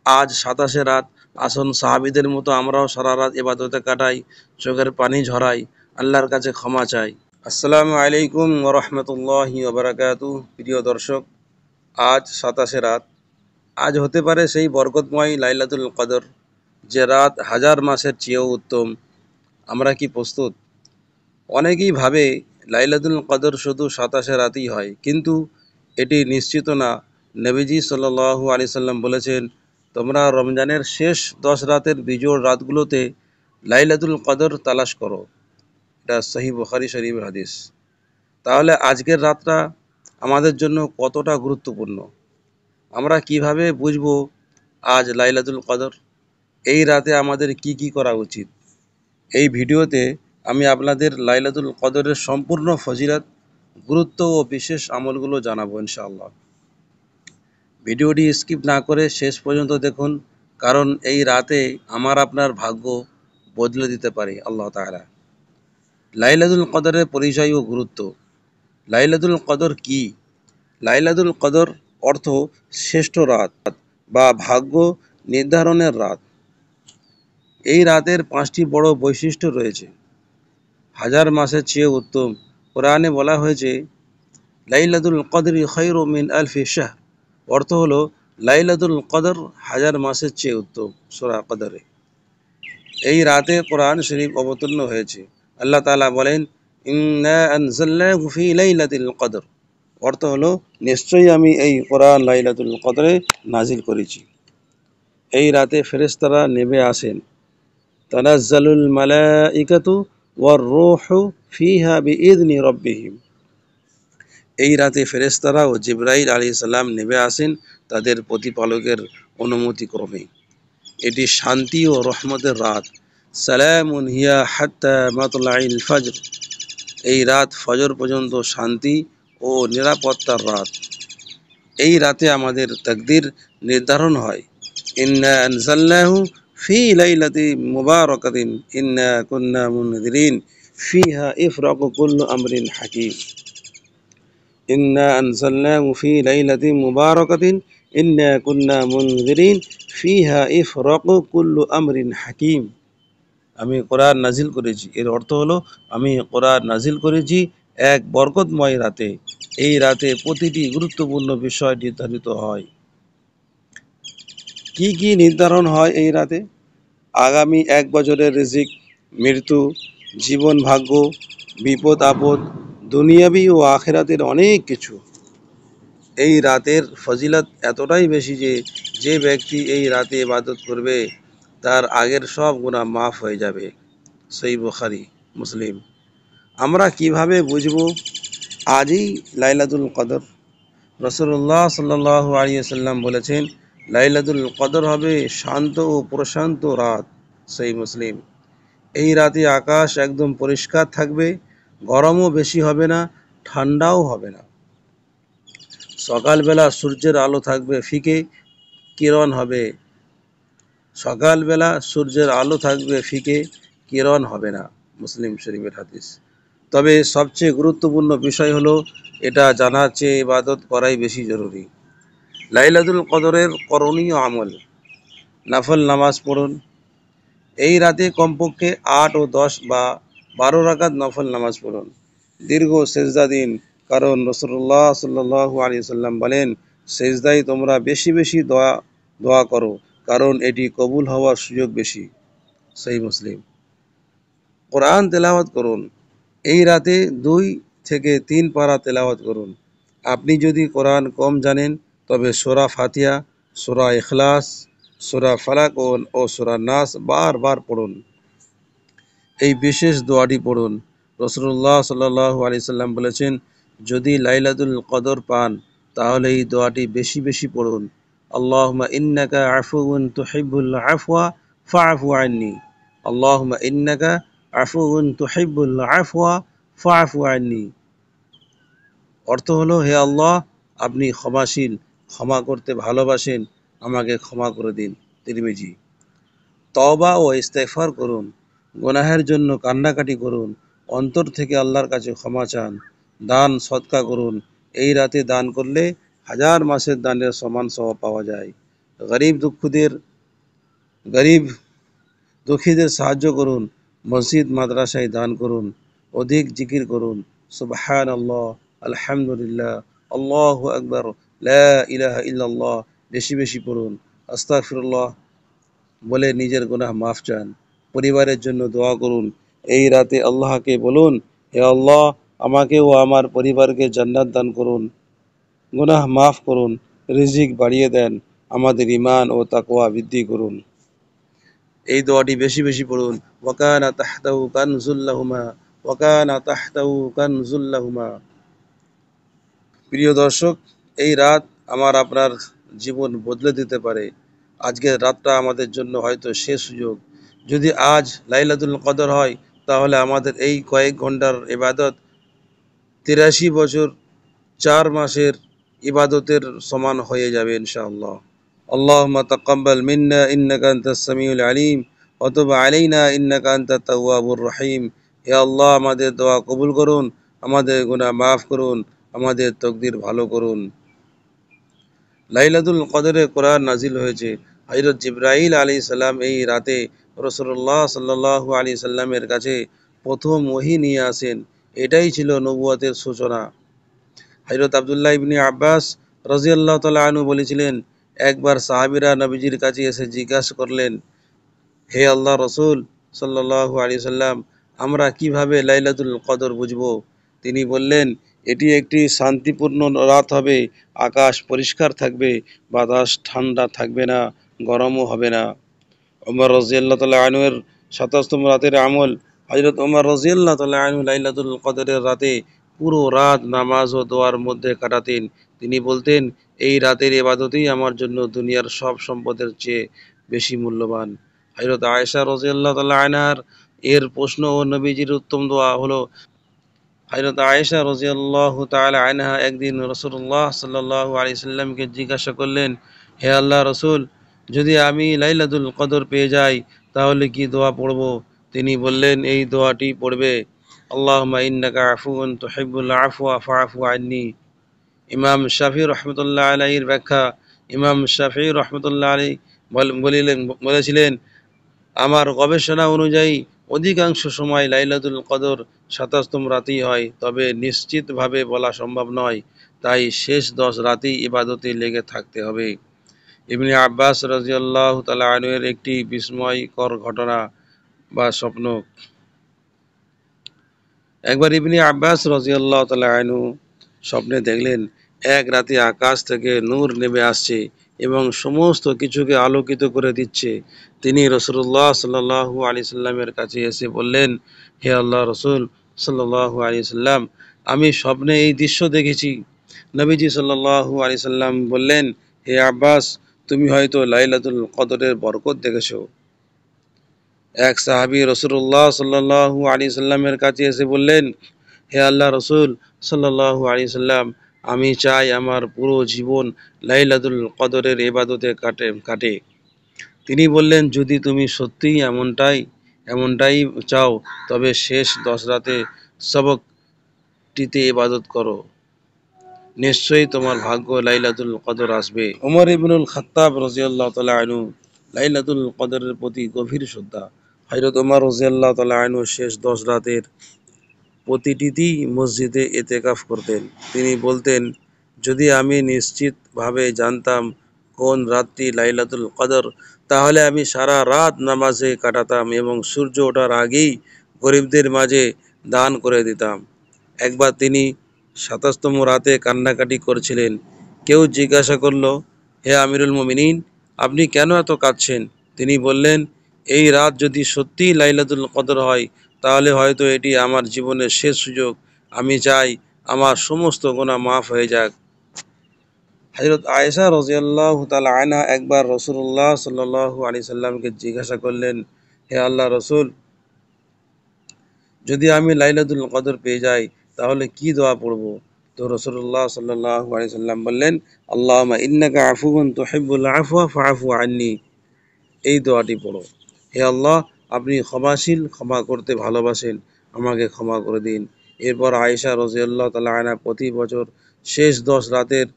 আজ 27 রাত। আসুন সাহাবীদের মতো আমরাও সারা রাত ইবাদতে কাটাই, চোখের পানি ঝরাই, আল্লাহর কাছে ক্ষমা চাই। আসসালামু আলাইকুম ওয়া রাহমাতুল্লাহি ওয়া বারাকাতুহু। প্রিয় দর্শক, আজ 27 রাত। আজ হতে পারে সেই বরকতময় লাইলাতুল কদর, যে রাত হাজার মাসের চেয়েও উত্তম। আমরা কি প্রস্তুত? অনেকেই ভাবে লাইলাতুল কদর শুধু 27 রাতেই হয়, কিন্তু এটি নিশ্চিত না। নবীজি সাল্লাল্লাহু আলাইহি সাল্লাম বলেছেন, তোমরা রমজানের শেষ 10 রাতের বিজোড় রাতগুলোতে লাইলাতুল কদর তালাশ করো। এটা সহিহ বুখারী শরীফের হাদিস। তাহলে আজকের রাতটা আমাদের জন্য কতটা গুরুত্বপূর্ণ? আমরা কিভাবে বুঝবো আজ লাইলাতুল কদর? এই রাতে আমাদের কি কি করা উচিত? এই ভিডিওতে আমি আপনাদের লাইলাতুল কদরের সম্পূর্ণ ফজিলত, গুরুত্ব ও বিশেষ আমলগুলো জানাবো ইনশাআল্লাহ। ভিডিওটি স্কিপ না করে শেষ পর্যন্ত দেখুন, কারণ এই রাতে আমার আপনার ভাগ্য বদলে দিতে পারে আল্লাহ তাআলা। লাইলাতুল কদরের পরিচয় ও গুরুত্ব। লাইলাতুল কদর কি? লাইলাতুল কদর অর্থ শ্রেষ্ঠ রাত বা ভাগ্য নির্ধারণের রাত। এই রাতের 5টি বড় বৈশিষ্ট্য রয়েছে। হাজার মাসের চেয়ে উত্তম। কোরআনে বলা হয়েছে, লাইলাতুল কদরি খায়রুম মিন আলফি শাহর। অর্থ হলো লাইলাতুল কদর হাজার মাসের চেয়ে উত্তম। সূরা কদরে এই রাতে কোরআন শরীফ অবতীর্ণ হয়েছে। আল্লাহ তাআলা বলেন, ইন্না আনজালনাহু ফি লাইলাতিল কদর। অর্থ হলো নিশ্চয়ই আমি এই কোরআন লাইলাতুল কদরে নাজিল করেছি। এই রাতে ফেরেশতারা নেমে আসেন। তানাজ্জালুল মালাইকাতু ওয়ার রূহু ফিহা বিইذনি রাব্বিহিম। এই রাতে ফেরেশতারা ও জিবরাইল আলাইহিস সালাম নেমে আসেন তাদের প্রতিপালকের অনুমতি ক্রমে। এটি শান্তি ও রহমতের রাত। সালামুন হিয়া হাত্তা মাতলাইল ফজর। এই রাত ফজর পর্যন্ত শান্তি ও নিরাপত্তার রাত। এই রাতে আমাদের তাকদীর নির্ধারণ হয়। ইন্না আনজালনাহু ফি লাইলাতিন মুবারাকাতিন ইন্না কুন্না মুনযিরিন ফিহা ইফরাকু কুল্লু আমরিন হাকিম। ইন্না আনজালনাহু ফি লাইলাতিন মুবারাকাতিন ইন্না কুন্না মুনযিরিন ফিহা ইফরাকু কুল্লু আমরিন হাকিম। আমি কোরআন নাজিল করেছি, এর অর্থ হলো আমি কোরআন নাজিল করেছি এক বরকতময় রাতে। এই রাতে প্রতিটি গুরুত্বপূর্ণ বিষয় নির্ধারিত হয়। কি কি নির্ধারণ হয় এই রাতে? আগামী 1 বছরের রিজিক, মৃত্যু, জীবন ভাগ্য, বিপদ আপদ, দুনিয়াবি ও আখেরাতের অনেক কিছু। এই রাতের ফজিলত এতটাই বেশি যে, যে ব্যক্তি এই রাতে ইবাদত করবে তার আগের সব গুনাহ মাফ হয়ে যাবে। সহিহ বুখারী, মুসলিম। আমরা কিভাবে বুঝব আজই লাইলাতুল কদর? রাসূলুল্লাহ সাল্লাল্লাহু আলাইহি ওয়াসাল্লাম বলেছেন, লাইলাতুল কদর হবে শান্ত ও প্রশান্ত রাত। সহিহ মুসলিম। এই রাতে আকাশ একদম পরিষ্কার থাকবে, গরমও বেশি হবে না, ঠান্ডাও হবে না। সকালবেলা সূর্যের আলো থাকবে ফিকে, কিরণ হবে। সকালবেলা সূর্যের আলো থাকবে ফিকে, কিরণ হবে না। মুসলিম শরীফের হাদিস। তবে সবচেয়ে গুরুত্বপূর্ণ বিষয় হলো, এটা জানার চেয়ে ইবাদত করাই বেশি জরুরি। লাইলাতুল কদরের করণীয় আমল। নফল নামাজ পড়ুন। এই রাতে কমপক্ষে 8 ও 10 বা 12 রাকাত নফল নামাজ পড়ুন। দীর্ঘ সেজদা দিন, কারণ রাসূলুল্লাহ সাল্লাল্লাহু আলাইহি সাল্লাম বলেন, সেজদায় তোমরা বেশি বেশি দোয়া করো, কারণ এটি কবুল হওয়ার সুযোগ বেশি। সহিহ মুসলিম। কোরআন তেলাওয়াত করুন। এই রাতে 2 থেকে 3 পারা তেলাওয়াত করুন। আপনি যদি কোরআন কম জানেন, তবে সূরা ফাতিহা, সূরা ইখলাস, সূরা ফালাক ও সূরা নাস বারবার পড়ুন। এই বিশেষ দোয়াটি পড়ুন। রাসূলুল্লাহ সাল্লাল্লাহু আলাইহি সাল্লাম বলেছেন, যদি লাইলাতুল কদর পান তাহলে এই দোয়াটি বেশি বেশি পড়ুন। আল্লাহুম্মা ইন্নাকা আফুউন তুহিব্বুল আফওয়া ফা'ফু আন্নি। আল্লাহুম্মা ইন্নাকা আফুউন তুহিব্বুল আফওয়া ফা'ফু আন্নি। অর্থ হলো, হে আল্লাহ, আপনি ক্ষমাশীল, ক্ষমা করতে ভালোবাসেন, আমাকে ক্ষমা করে দিন। তিরমিজি। তওবা ও ইস্তেগফার করুন। গুনাহের জন্য কান্নাকাটি করুন। অন্তর থেকে আল্লাহর কাছে ক্ষমা চান। দান সদকা করুন। এই রাতে দান করলে হাজার মাসের দানের সমান সওয়াব পাওয়া যায়। গরিব গরিব দুঃখীদের সাহায্য করুন, মসজিদ মাদ্রাসায় দান করুন, অধিক জিকির করুন, সুবহানাল্লাহ, আলহামদুলিল্লাহ, আল্লাহু আকবার, লা ইলাহা ইল্লাল্লাহ বেশি বেশি পড়ুন, আস্তাগফিরুল্লাহ বলে নিজের গুনাহ মাফ চান, পরিবারের জন্য দোয়া করুন। এই রাতে আল্লাহকে বলুন, হে আল্লাহ, আমাকে ও আমার পরিবারকে জান্নাত দান করুন, গুনাহ মাফ করুন, রিজিক বাড়িয়ে দেন, আমাদের ঈমান ও তাকওয়া বৃদ্ধি করুন। এই দোয়াটি বেশি বেশি পড়ুন। ওয়াকানা তাহতাহু কানজুল লাহুমা, ওয়াকানা তাহতাহু কানজুল লাহুমা। প্রিয় দর্শক, এই রাত আমার আপনার জীবন বদলে দিতে পারে। আজকের রাতটা আমাদের জন্য হয়তো শেষ সুযোগ। যদি আজ লাইলাতুল কদর হয়, তাহলে আমাদের এই কয়েক ঘন্টার ইবাদত 83 বছর 4 মাসের ইবাদতের সমান হয়ে যাবে ইনশাআল্লাহ। আল্লাহুম্মা তাকাব্বাল মিন্না ইন্নাকা আনতাস সামিউল আলিম ওয়া তুব আলাইনা ইন্নাকা আনতাত তাওয়াবুর রহিম। হে আল্লাহ, আমাদের দোয়া কবুল করুন, আমাদের গুনাহ মাফ করুন, আমাদের তকদির ভালো করুন। লাইলাতুল কদরে কোরআন নাজিল হয়েছে। হযরত জিবরাইল আলাইহিস সালাম এই রাতে রাসূলুল্লাহ সাল্লাল্লাহু আলাইহি সাল্লামের কাছে প্রথম ওহী নিয়ে আসেন। এটাই ছিল নবুয়তের সূচনা। হযরত আব্দুল্লাহ ইবনে আব্বাস রাদিয়াল্লাহু তাআলা আনহু বলেছিলেন, একবার সাহাবীরা নবীজির কাছে এসে জিজ্ঞাসা করলেন, হে আল্লাহ রসুল সাল্লাল্লাহু আলাইহি সাল্লাম, আমরা কিভাবে লাইলাতুল কদর বুঝব? তিনি বললেন, এটি একটি শান্তিপূর্ণ রাত হবে, আকাশ পরিষ্কার থাকবে, বাতাস ঠান্ডা থাকবে না, গরমও হবে না। ওমর রাদিয়াল্লাহু তাআলা আনহু এর 27তম রাতের আমল। হযরত ওমর রাদিয়াল্লাহু তাআলা আনহু লাইলাতুল কদরের রাতে পুরো রাত নামাজ ও দোয়ার মধ্যে কাটাতেন। তিনি বলতেন, এই রাতের ইবাদতই আমার জন্য দুনিয়ার সব সম্পদের চেয়ে বেশি মূল্যবান। হযরত আয়েশা রাদিয়াল্লাহু তাআলা আনহার এর প্রশ্ন ও নবীজির উত্তম দোয়া হলো, হযরত আয়েশা রাদিয়াল্লাহু তাআলা আনহা একদিন রাসূলুল্লাহ সাল্লাল্লাহু আলাইহি সাল্লামকে জিজ্ঞাসা করলেন, হে আল্লাহর রাসূল, যদি আমি লাইলাতুল কদর পেয়ে যাই, তাহলে কি দোয়া পড়ব? তিনি বললেন, এই দোয়াটি পড়বে, আল্লাহুম্মা ইন্নাকা আফুউন তুহিব্বুল আফওয়া ফা'ফু আন্নী। ইমাম শাফিঈ রহমতুল্লাহ আলাইহির ব্যাখ্যা, ইমাম শাফিঈ রহমতুল্লাহ আলাইহি বলেছিলেন, আমার গবেষণা অনুযায়ী অধিকাংশ সময় লাইলাতুল কদর 27তম রাতেই হয়, তবে নিশ্চিতভাবে বলা সম্ভব নয়। তাই শেষ 10 রাতেই ইবাদতে লেগে থাকতে হবে। ইবনে আব্বাস রাদিয়াল্লাহু তাআলা আনহু এর একটি বিস্ময়কর ঘটনা বা স্বপ্ন। একবার ইবনে আব্বাস রাদিয়াল্লাহু তাআলা আনহু স্বপ্নে দেখলেন, এক রাতে আকাশ থেকে নূর নেমে আসছে এবং সমস্ত কিছুকে আলোকিত করে দিচ্ছে। তিনি রাসূলুল্লাহ সাল্লাল্লাহু আলাইহি সাল্লামের কাছে এসে বললেন, হে আল্লাহর রাসূল সাল্লাল্লাহু আলাইহি সাল্লাম, আমি স্বপ্নে এই দৃশ্য দেখেছি। নবীজি সাল্লাল্লাহু আলাইহি সাল্লাম বললেন, হে আব্বাস, তুমি হয়তো লাইলাতুল কদরের বরকত দেখেছো। এক সাহাবী রাসূলুল্লাহ সাল্লাল্লাহু আলাইহি সাল্লামের কাছে এসে বললেন, হে আল্লাহ রসুল সাল্লাল্লাহু আলাইহি সাল্লাম, আমি চাই আমার পুরো জীবন লাইলাতুল কদরের ইবাদতে কাটে। তিনি বললেন, যদি তুমি সত্যিই এমনটাই চাও, তবে শেষ 10 রাতে সবকটিতে ইবাদত করো, নিশ্চয়ই তোমার ভাগ্য লাইলাতুল কদর আসবে। ওমর ইবনুল খাত্তাব রাদিয়াল্লাহু তাআলা আনহু লাইলাতুল কদরের প্রতি গভীর শ্রদ্ধা। হযরত ওমর রাদিয়াল্লাহু তাআলা আনহু শেষ 10 রাতের প্রতিটিতেই মসজিদে এতেকাফ করতেন। তিনি বলতেন, যদি আমি নিশ্চিতভাবে জানতাম কোন রাতটি লাইলাতুল কদর, তাহলে আমি সারা রাত নামাজে কাটাতাম এবং সূর্য ওঠার আগেই গরিবদের মাঝে দান করে দিতাম। একবার তিনি 27তম রাতে কান্নাকাটি করছিলেন। কেউ জিজ্ঞাসা করল, হে আমিরুল মুমিনিন, আপনি কেন এত কাঁদছেন? তিনি বললেন, এই রাত যদি সত্যিই লাইলাতুল কদর হয়, তাহলে হয়তো এটি আমার জীবনের শেষ সুযোগ। আমি চাই আমার সমস্ত গুনাহ মাফ হয়ে যাক। হযরত আয়েশা রাদিয়াল্লাহু তাআলা আনহা একবার রাসূলুল্লাহ সাল্লাল্লাহু আলাইহি সাল্লামকে জিজ্ঞাসা করলেন, হে আল্লাহর রাসূল, যদি আমি লাইলাতুল কদর পেয়ে যাই, তাহলে কি দোয়া পড়ব? তো রাসূলুল্লাহ সাল্লাল্লাহু আলাইহি সাল্লাম বললেন, আল্লাহুম্মা ইন্নাকা আফুউন তুহিব্বুল আফওয়া ফা'ফু আন্নী। এই দোয়াটি পড়ো, হে আল্লাহ, আপনি ক্ষমাশীল, ক্ষমা করতে ভালোবাসেন, আমাকে ক্ষমা করে দিন। এরপর আয়েশা রাদিয়াল্লাহু তাআলা আনহা প্রতি বছর শেষ 10 রাতের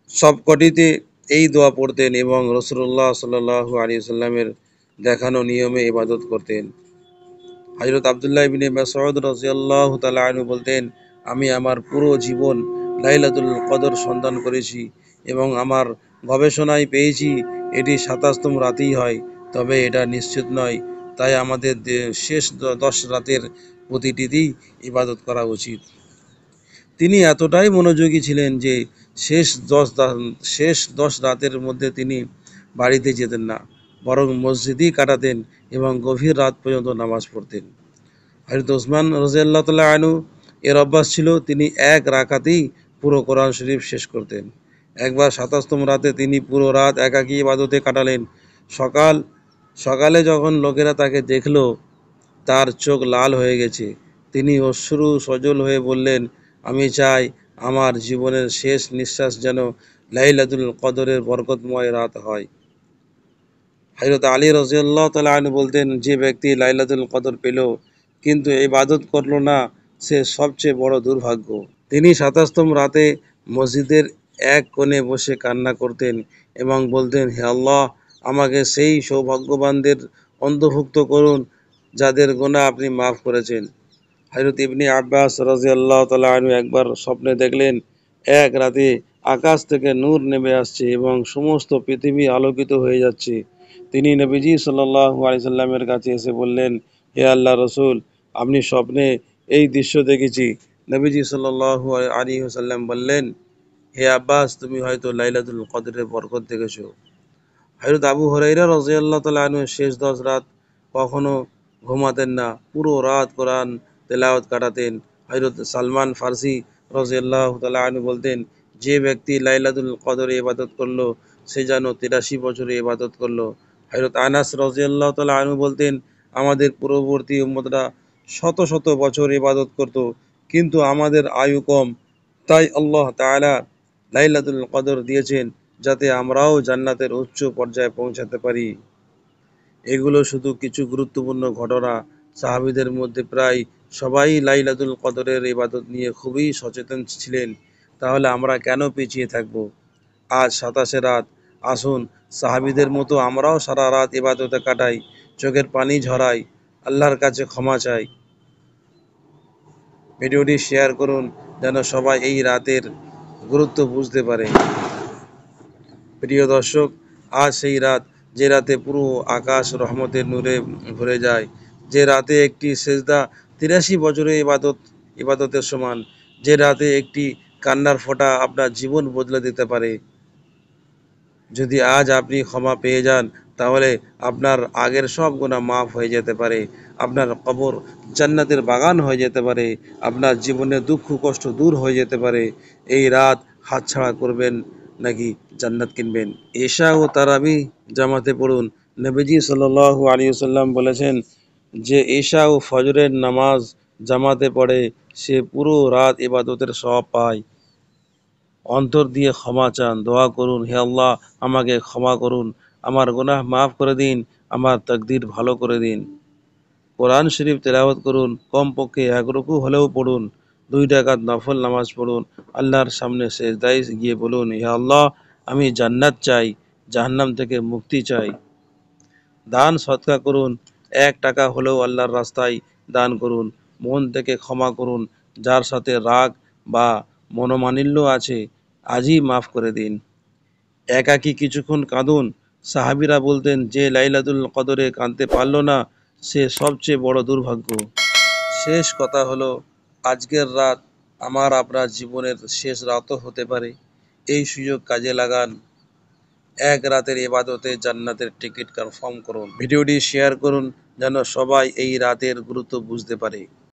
সবকটিতে এই দোয়া পড়তেন এবং রাসূলুল্লাহ সাল্লাল্লাহু আলাইহি সাল্লামের দেখানো নিয়মে ইবাদত করতেন। হযরত আব্দুল্লাহ ইবনে মাসউদ রাদিয়াল্লাহু তাআলা আনহু বলতেন, আমি আমার পুরো জীবন লাইলাতুল কদর সন্ধান করেছি এবং আমার গবেষণায় পেয়েছি এটি ২৭তম রাতেই হয়, তবে এটা নিশ্চিত নয়। তাই আমাদের শেষ ১০ রাতের প্রতিটিতেই ইবাদত করা উচিত। তিনি এতটাই মনোযোগী ছিলেন যে শেষ ১০ রাতের মধ্যে তিনি বাড়িতে যেতেন না, বরং মসজিদেই কাটাতেন এবং গভীর রাত পর্যন্ত নামাজ পড়তেন। হযরত ওসমান রাদিয়াল্লাহু তাআলা আনহু এর অভ্যাস ছিল, তিনি এক রাকাতেই পুরো কোরআন শরীফ শেষ করতেন। একবার ২৭তম রাতে তিনি পুরো রাত একাকী ইবাদতে কাটালেন। সকাল সকালে যখন লোকেরা তাকে দেখল, তার চোখ লাল হয়ে গেছে, তিনি অশ্রু সজল হয়ে বললেন, আমি চাই আমার জীবনের শেষ নিঃশ্বাস যেন লাইলাতুল কদরের বরকতময় রাত হয়। হযরত আলী রাদিয়াল্লাহু তাআলা আনহু বলতেন, যে ব্যক্তি লাইলাতুল কদর পেল কিন্তু ইবাদত করল না, সে সবচেয়ে বড় দুর্ভাগ্য। তিনি ২৭তম রাতে মসজিদের এক কোণে বসে কান্না করতেন এবং বলতেন, হে আল্লাহ, আমাকে সেই সৌভাগ্যবানদের অন্তর্ভুক্ত করুন যাদের গুনাহ আপনি মাফ করেছেন। হযরত ইবনে আব্বাস রাদিয়াল্লাহু তাআলা আনহু একবার স্বপ্নে দেখলেন, এক রাতে আকাশ থেকে নূর নেমে আসছে এবং সমস্ত পৃথিবী আলোকিত হয়ে যাচ্ছে। তিনি নবীজি সাল্লাল্লাহু আলাইহি সাল্লামের কাছে এসে বললেন, হে আল্লাহর রাসূল, আপনি স্বপ্নে এই দৃশ্য দেখেছি। নবীজি সাল্লাল্লাহু আলাইহি ওয়াসাল্লাম বললেন, হে আব্বাস, তুমি হয়তো লাইলাতুল কদরের বরকত দেখেছো। হযরত আবু হুরায়রা রাদিয়াল্লাহু তাআলা আনহু শেষ ১০ রাত কখনো ঘুমাতেন না, পুরো রাত কোরআন তেলাওয়াত কাটাতেন। হযরত সালমান ফারসি রাদিয়াল্লাহু তাআলা আনহু বলতেন, যে ব্যক্তি লাইলাতুল কদরে ইবাদত করলো সে যেন ৮৩ বছরে ইবাদত করলো। হযরত আনাস রাদিয়াল্লাহু তাআলা আনহু বলতেন, আমাদের পূর্ববর্তী উম্মতরা শত শত বছর ইবাদত করত, কিন্তু আমাদের আয়ু কম। তাই আল্লাহ তাআলা লাইলাতুল কদর দিয়েছেন যাতে আমরাও জান্নাতের উচ্চ পর্যায়ে পৌঁছাতে পারি। এগুলো শুধু কিছু গুরুত্বপূর্ণ ঘটনা। সাহাবীদের মধ্যে প্রায় সবাই লাইলাতুল কদরের ইবাদত নিয়ে খুবই সচেতন ছিলেন। তাহলে আমরা কেন পিছিয়ে থাকব? আজ ২৭শে রাত, আসুন সাহাবীদের মতো আমরাও সারা রাত ইবাদতে কাটাই, চোখের পানি ঝরাই, আল্লাহর কাছে ক্ষমা চাই। ভিডিওটি শেয়ার করুন যেন সবাই এই রাতের গুরুত্ব বুঝতে পারে। প্রিয় দর্শক, আজ সেই রাত, যে রাতে পুরো আকাশ রহমতের নূরে ভরে যায়, যে রাতে একটি সেজদা ৮৩ বছরের ইবাদতের সমান, যে রাতে একটি কান্নার ফোঁটা আপনার জীবন বদলে দিতে পারে। যদি আজ আপনি ক্ষমা পেয়ে যান, তাহলে আপনার আগের সব গুনাহ মাফ হয়ে যেতে পারে, আপনার কবর জান্নাতের বাগান হয়ে যেতে পারে, আপনার জীবনের দুঃখ কষ্ট দূর হয়ে যেতে পারে। এই রাত হাতছাড়া করবেন নাকি জান্নাত কিনবেন? এশা ও তারাবি জামাতে পড়ুন। নবীজি সাল্লাল্লাহু আলাইহি ওয়াসাল্লাম বলেছেন, যে এশা ও ফজরের নামাজ জামাতে পড়ে সে পুরো রাত ইবাদতের সওয়াব পায়। অন্তর দিয়ে ক্ষমা চান, দোয়া করুন, হে আল্লাহ, আমাকে ক্ষমা করুন, আমার গুনাহ মাফ করে দিন, আমার তাকদীর ভালো করে দিন। কোরআন শরীফ তেলাওয়াত করুন, কমপক্ষে ১ রুকু হলেও পড়ুন। ২ রাকাত নফল নামাজ পড়ুন। আল্লাহর সামনে সেজদায় গিয়ে বলুন, হে আল্লাহ, আমি জান্নাত চাই, জাহান্নাম থেকে মুক্তি চাই। দান সদকা করুন, ১ টাকা হলেও আল্লাহর রাস্তায় দান করুন। মন থেকে ক্ষমা করুন, যার সাথে রাগ বা মনোমালিন্য আছে আজই মাফ করে দিন। একাকী কিছুক্ষণ কাঁদুন। সাহাবীরা বলতেন, যে লাইলাতুল কদরে কাঁদতে পারল না সে সবচেয়ে বড় দুর্ভাগ্য। শেষ কথা হলো, আজকের রাত আমার আপনার জীবনের শেষ রাতও হতে পারে। এই সুযোগ কাজে লাগান। এক রাতের ইবাদতে জান্নাতের টিকিট কনফার্ম করুন। ভিডিওটি শেয়ার করুন যেন সবাই এই রাতের গুরুত্ব বুঝতে পারে।